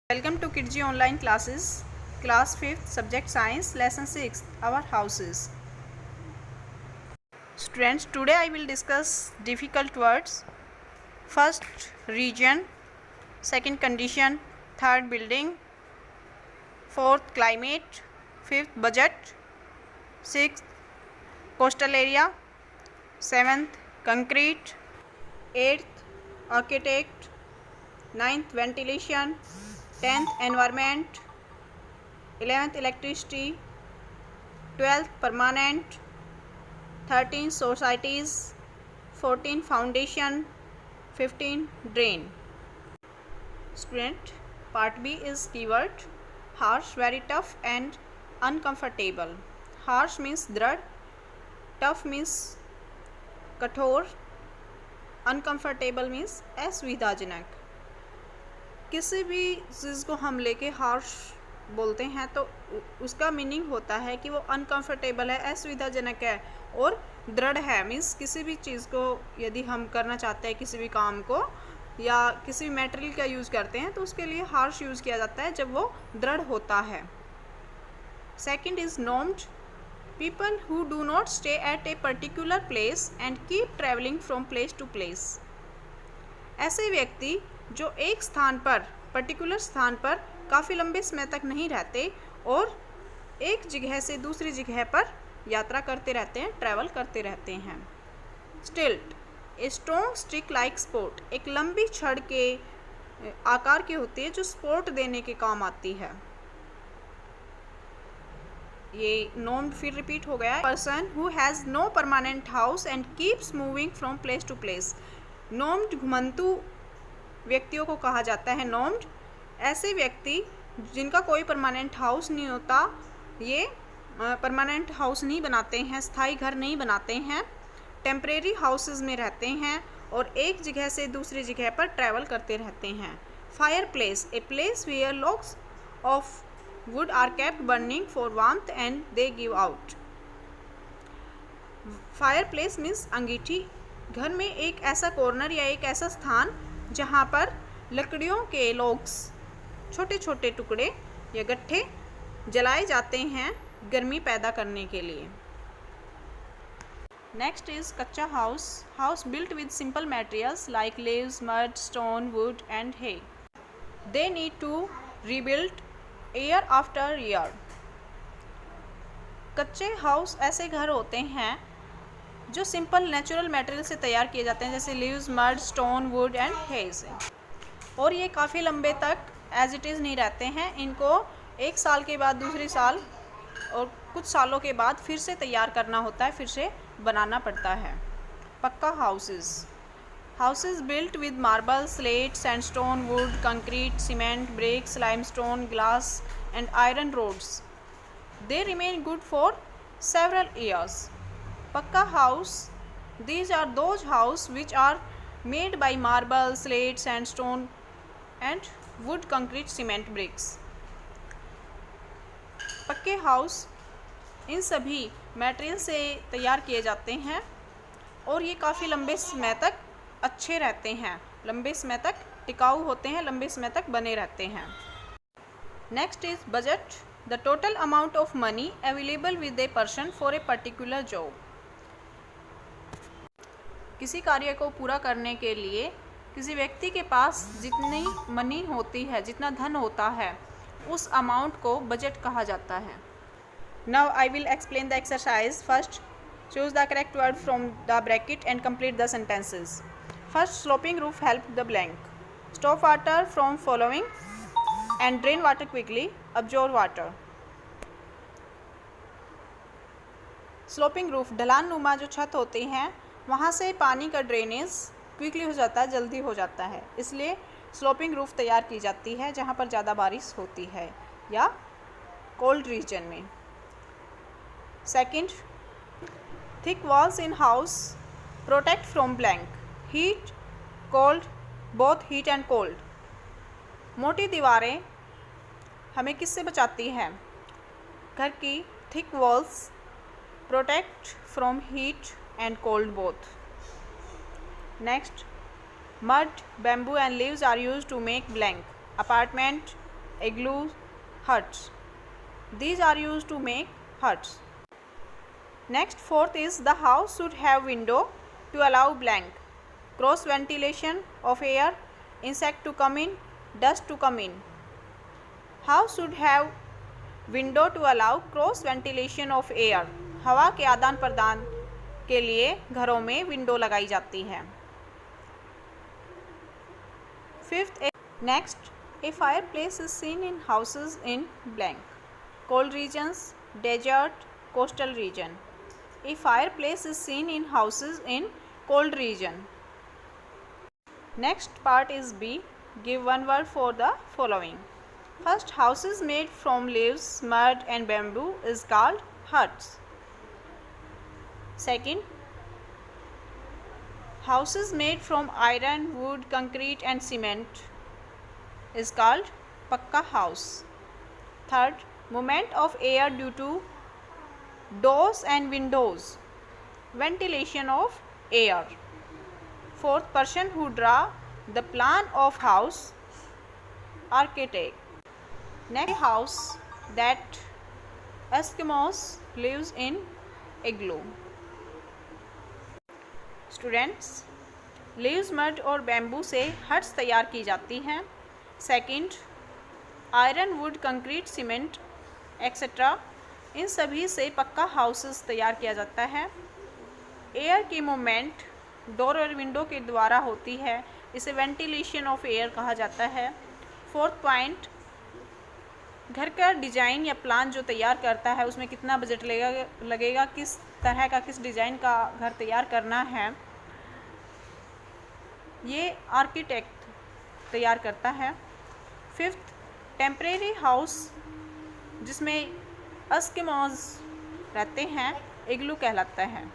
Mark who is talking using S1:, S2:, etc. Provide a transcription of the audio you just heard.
S1: Welcome to Kidji online classes, class 5th, subject science, lesson 6, our houses. Students, today I will discuss difficult words. First, region. Second, condition. Third, building. Fourth, climate. Fifth, budget. Sixth, coastal area. Seventh, concrete. Eighth, architect. Ninth, ventilation. 10th, environment. 11th, electricity. 12th, permanent. 13th, societies. 14th, foundation. 15th, drain. Student, part B is keyword. Harsh, very tough and uncomfortable. Harsh means दृढ़, tough means कठोर, uncomfortable means असुविधाजनक. किसी भी चीज़ को हम लेके harsh बोलते हैं तो उसका मीनिंग होता है कि वो अनकंफर्टेबल है, असुविधाजनक है, और दृढ़ है मीन्स किसी भी चीज़ को यदि हम करना चाहते हैं, किसी भी काम को या किसी भी मटेरियल का यूज़ करते हैं तो उसके लिए हार्श यूज़ किया जाता है जब वो दृढ़ होता है. Second is nomad. People who do not stay at a particular place and keep travelling from place to place. ऐसे व्यक्ति जो एक स्थान पर, पर्टिकुलर स्थान पर काफ़ी लंबे समय तक नहीं रहते और एक जगह से दूसरी जगह पर यात्रा करते रहते हैं, ट्रैवल करते रहते हैं. स्टिल्ट, a strong stick like sport. एक लंबी छड़ के आकार की होती है जो सपोर्ट देने के काम आती है. ये नॉर्म्ड फिर रिपीट हो गया. Person who has no permanent house and keeps moving from place to place. Nomad घुमंतु व्यक्तियों को कहा जाता है नॉर्म्ड. ऐसे व्यक्ति जिनका कोई परमानेंट हाउस नहीं होता, ये परमानेंट हाउस नहीं बनाते हैं, स्थायी घर नहीं बनाते हैं, टेम्परेरी हाउसेस में रहते हैं और एक जगह से दूसरी जगह पर ट्रैवल करते रहते हैं. Fire place, a place where logs of wood are kept burning for warmth and they give out. Fire place means अंगीठी. घर में एक ऐसा कॉर्नर या एक ऐसा स्थान जहाँ पर लकड़ियों के लॉग्स, छोटे छोटे टुकड़े या गट्ठे जलाए जाते हैं गर्मी पैदा करने के लिए. Next is kachcha house. House built with simple materials like leaves, mud, stone, wood and hay. They need to rebuild year after year. कच्चे हाउस ऐसे घर होते हैं जो सिंपल नेचुरल मटेरियल से तैयार किए जाते हैं, जैसे leaves, mud, stone, wood and hay से, और ये काफ़ी लंबे तक एज इट इज़ नहीं रहते हैं. इनको एक साल के बाद, दूसरे साल और कुछ सालों के बाद फिर से तैयार करना होता है, फिर से बनाना पड़ता है. Pakka houses. Houses built with marble, slate, sandstone, wood, concrete, cement, bricks, limestone, glass and iron rods. They remain good for several years. Pakka house, these are those house which are made by marble, slate, sandstone and wood, concrete, cement, bricks. पक्के house in सभी material से तैयार किए जाते हैं और ये काफ़ी लंबे समय तक अच्छे रहते हैं, लंबे समय तक टिकाऊ होते हैं, लंबे समय तक बने रहते हैं. Next is budget. The total amount of money available with a person for a particular job. किसी कार्य को पूरा करने के लिए किसी व्यक्ति के पास जितनी मनी होती है, जितना धन होता है, उस अमाउंट को बजट कहा जाता है. Now I will explain the exercise. First, choose the correct word from the bracket and complete the sentences. First, sloping roof help the blank. Stop water from following and drain water quickly. Absorb water. Sloping roof, ढलान नुमा जो छत होती हैं वहाँ से पानी का ड्रेनेज क्विकली हो जाता है, जल्दी हो जाता है, इसलिए स्लोपिंग रूफ तैयार की जाती है जहाँ पर ज़्यादा बारिश होती है या कोल्ड रीजन में. Second, thick walls in house protect from blank, heat, cold, both heat and cold. मोटी दीवारें हमें किससे बचाती हैं? घर की. Thick walls protect from heat and cold both. Next, mud, bamboo and leaves are used to make blank. Apartment, igloo huts. These are used to make huts. Next, fourth is the house should have window to allow blank, cross ventilation of air, insect to come in, dust to come in. House should have window to allow cross ventilation of air. हवा के आदान प्रदान के लिए घरों में window लगाई जाती है. Fifth, next, a fireplace is seen in houses in blank, cold regions, desert, coastal region. A fireplace is seen in houses in cold region. Next part is B. Give one word for the following. First, houses made from leaves, mud and bamboo is called huts. Second, houses made from iron, wood, concrete and cement is called pakka house. Third, movement of air due to doors and windows, ventilation of air. Fourth, person who draw the plan of house, architect. Next, house that Eskimos lives in igloo. Students, leaves, mud और bamboo से huts तैयार की जाती हैं. Second, iron, wood, concrete, cement etcetera, इन सभी से पक्का हाउसेस तैयार किया जाता है. एयर की मूवमेंट डोर और विंडो के द्वारा होती है, इसे वेंटिलेशन ऑफ एयर कहा जाता है. फोर्थ पॉइंट, घर का डिज़ाइन या प्लान जो तैयार करता है उसमें कितना बजट लगेगा, किस तरह का, किस डिज़ाइन का घर तैयार करना है, ये आर्किटेक्ट तैयार करता है. फिफ्थ, टेम्परेरी हाउस जिसमें एस्किमोज रहते हैं, इग्लू कहलाता है.